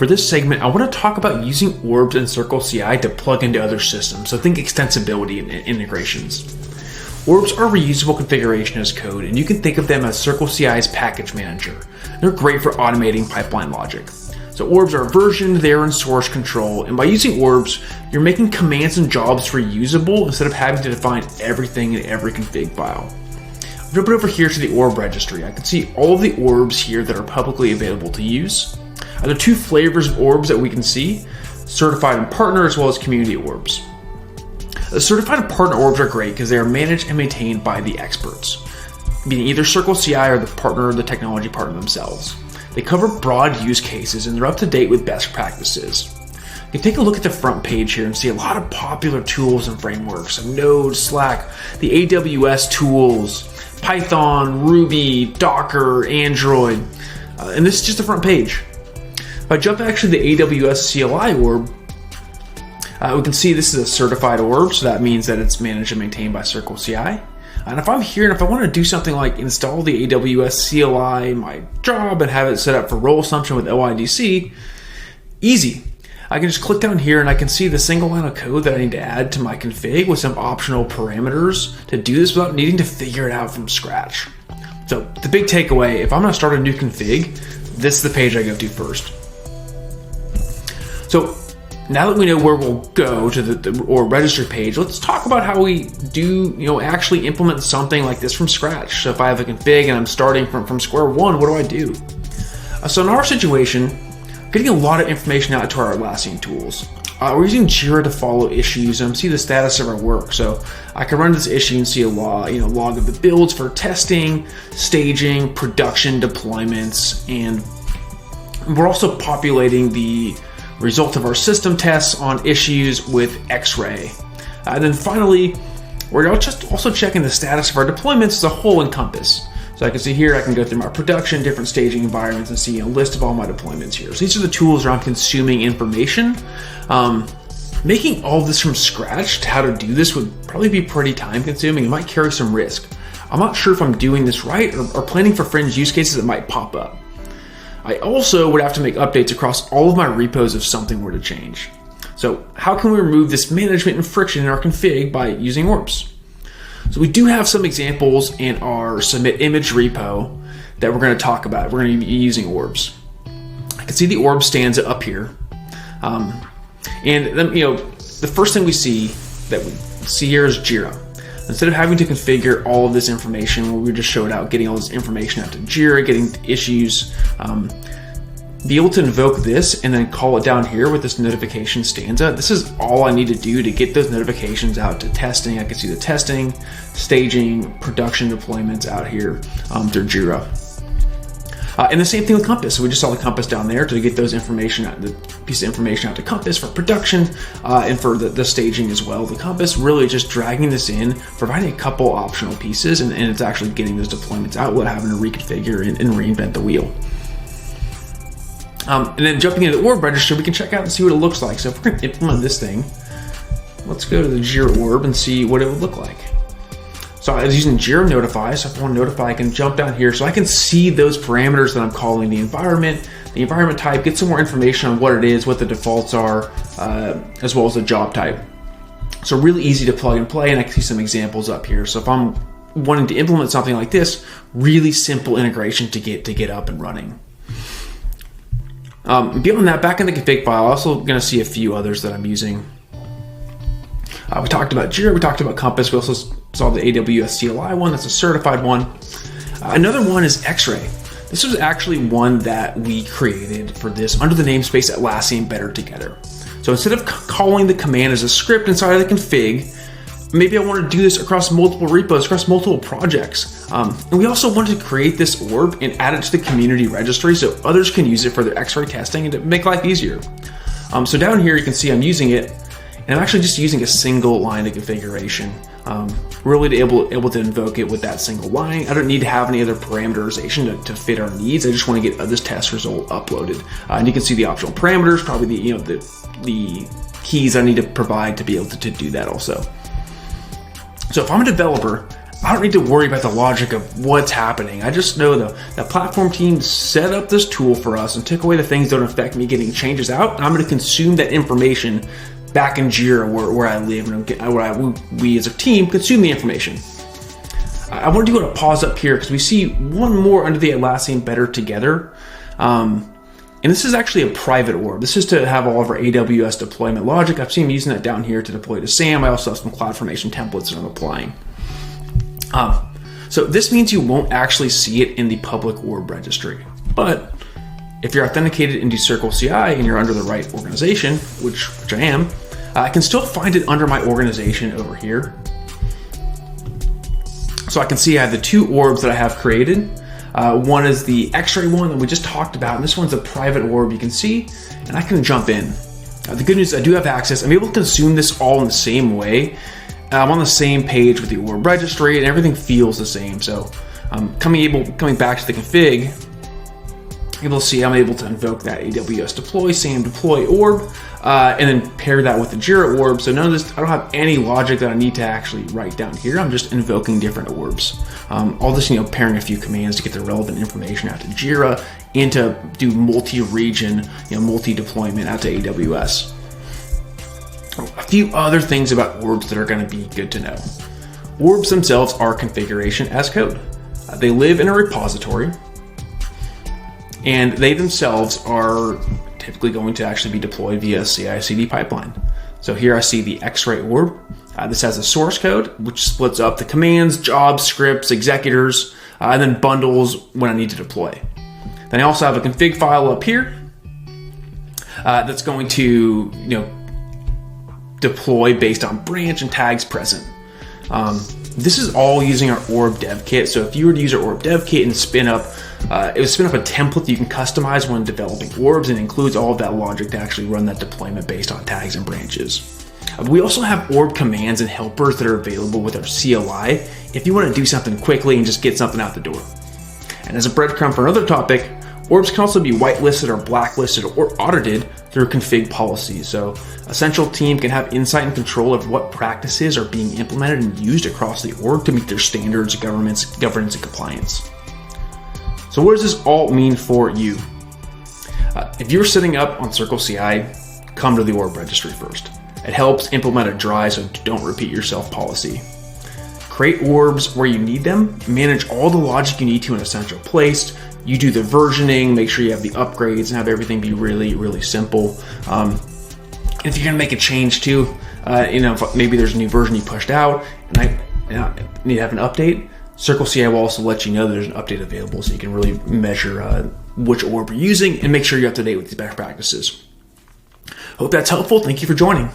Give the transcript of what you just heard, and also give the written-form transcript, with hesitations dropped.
For this segment, I want to talk about using Orbs and CircleCI to plug into other systems, so think extensibility and integrations. Orbs are reusable configuration as code, and you can think of them as CircleCI's package manager. They're great for automating pipeline logic. So Orbs are versioned, they're in source control, and by using Orbs, you're making commands and jobs reusable instead of having to define everything in every config file. I'll jump over here to the Orb registry. I can see all of the Orbs here that are publicly available to use. There are two flavors of Orbs that we can see, certified and partner as well as community Orbs. The certified and partner Orbs are great because they are managed and maintained by the experts, being either CircleCI or the partner or the technology partner themselves. They cover broad use cases and they're up to date with best practices. You can take a look at the front page here and see a lot of popular tools and frameworks, Node, Slack, the AWS tools, Python, Ruby, Docker, Android, and this is just the front page. If I jump actually to the AWS CLI Orb, we can see this is a certified Orb, so that means that it's managed and maintained by CircleCI. And if I'm here and if I want to do something like install the AWS CLI in my job and have it set up for role assumption with OIDC, easy. I can just click down here and I can see the single line of code that I need to add to my config with some optional parameters to do this without needing to figure it out from scratch. So the big takeaway, if I'm going to start a new config, this is the page I go to first. So now that we know where we'll go to the Orb registry page, let's talk about how we do, actually implement something like this from scratch. So if I have a config and I'm starting from square one, what do I do? So in our situation, getting a lot of information out to our Atlassian tools. We're using Jira to follow issues and see the status of our work. So I can run this issue and see a log of the builds for testing, staging, production, deployments, and we're also populating the result of our system tests on issues with X-Ray. And then finally, we're also checking the status of our deployments as a whole in Compass. So I can see here, I can go through my production, different staging environments, and see a list of all my deployments here. So these are the tools where I'm consuming information. Making all of this from scratch to how to do this would probably be pretty time consuming. It might carry some risk. I'm not sure if I'm doing this right or planning for fringe use cases that might pop up. I also would have to make updates across all of my repos if something were to change. So how can we remove this management and friction in our config by using Orbs? So we do have some examples in our submit image repo that we're going to talk about. We're going to be using Orbs. I can see the Orb stanza up here. And then, the first thing we see here is Jira. Instead of having to configure all of this information, where we just showed out getting all this information out to Jira, getting issues, be able to invoke this and then call it down here with this notification stanza. This is all I need to do to get those notifications out to testing. I can see the testing, staging, production deployments out here through Jira. And the same thing with Compass. So we just saw the Compass down there to get those information out, the piece of information out to Compass for production and for the staging as well. The Compass really just dragging this in, providing a couple optional pieces, and it's actually getting those deployments out without having to reconfigure and reinvent the wheel. And then jumping into the Orb register, we can check out and see what it looks like. So if we're going to implement this thing, let's go to the Jira Orb and see what it would look like. So I was using Jira Notify, so if I want to notify, I can jump down here so I can see those parameters that I'm calling the environment type, get some more information on what it is, what the defaults are, as well as the job type. So really easy to plug and play, and I can see some examples up here. So if I'm wanting to implement something like this, really simple integration to get up and running. Beyond that, back in the config file, I'm also going to see a few others that I'm using. We talked about Jira, we talked about Compass, we also saw the AWS CLI one, that's a certified one. Another one is X-Ray. This was actually one that we created for this under the namespace Atlassian Better Together. So instead of calling the command as a script inside of the config, maybe I want to do this across multiple repos, across multiple projects. And we also wanted to create this orb and add it to the community registry so others can use it for their X-ray testing and to make life easier. So down here, you can see I'm using it, and I'm actually just using a single line of configuration, really to able to invoke it with that single line. I don't need to have any other parameterization to fit our needs. I just want to get this test result uploaded. And you can see the optional parameters, probably the keys I need to provide to be able to do that also. So if I'm a developer, I don't need to worry about the logic of what's happening. I just know the platform team set up this tool for us and took away the things that don't affect me getting changes out. And I'm going to consume that information back in Jira where I live and we as a team consume the information. I want to do a pause up here because we see one more under the Atlassian Better Together. And this is actually a private orb. This is to have all of our AWS deployment logic. I've seen him using that down here to deploy to SAM. I also have some CloudFormation templates that I'm applying. So this means you won't actually see it in the public orb registry. But if you're authenticated into CircleCI and you're under the right organization, which I am, I can still find it under my organization over here. So I can see I have the two orbs that I have created. One is the X-ray one that we just talked about, and this one's a private orb you can see, and I can jump in. The good news is I do have access. I'm able to consume this all in the same way. I'm on the same page with the orb registry, and everything feels the same. So coming back to the config, able to see I'm able to invoke that AWS deploy, SAM deploy orb, and then pair that with the Jira orb. So none of this, I don't have any logic that I need to actually write down here. I'm just invoking different orbs. All this, pairing a few commands to get the relevant information out to Jira and to do multi-region, multi-deployment out to AWS. A few other things about orbs that are going to be good to know. Orbs themselves are configuration as code. They live in a repository, and they themselves are typically going to actually be deployed via a CI/CD pipeline. So here I see the X-ray orb. This has a source code, which splits up the commands, jobs, scripts, executors, and then bundles when I need to deploy. Then I also have a config file up here that's going to, deploy based on branch and tags present. This is all using our Orb Dev Kit. So if you were to use our Orb Dev Kit and it would spin up a template that you can customize when developing orbs, and includes all of that logic to actually run that deployment based on tags and branches. We also have orb commands and helpers that are available with our CLI if you want to do something quickly and just get something out the door. And as a breadcrumb for another topic, orbs can also be whitelisted or blacklisted or audited through config policies. So a central team can have insight and control of what practices are being implemented and used across the org to meet their standards, governance, and compliance. So what does this all mean for you? If you're setting up on CircleCI, come to the orb registry first. It helps implement a dry so don't repeat yourself policy. Create orbs where you need them, manage all the logic you need to in a central place. You do the versioning, make sure you have the upgrades, and have everything be really, really simple. If you're gonna make a change too, maybe there's a new version you pushed out, and I need to have an update, CircleCI will also let you know there's an update available, so you can really measure which orb you're using and make sure you're up to date with these best practices. Hope that's helpful. Thank you for joining.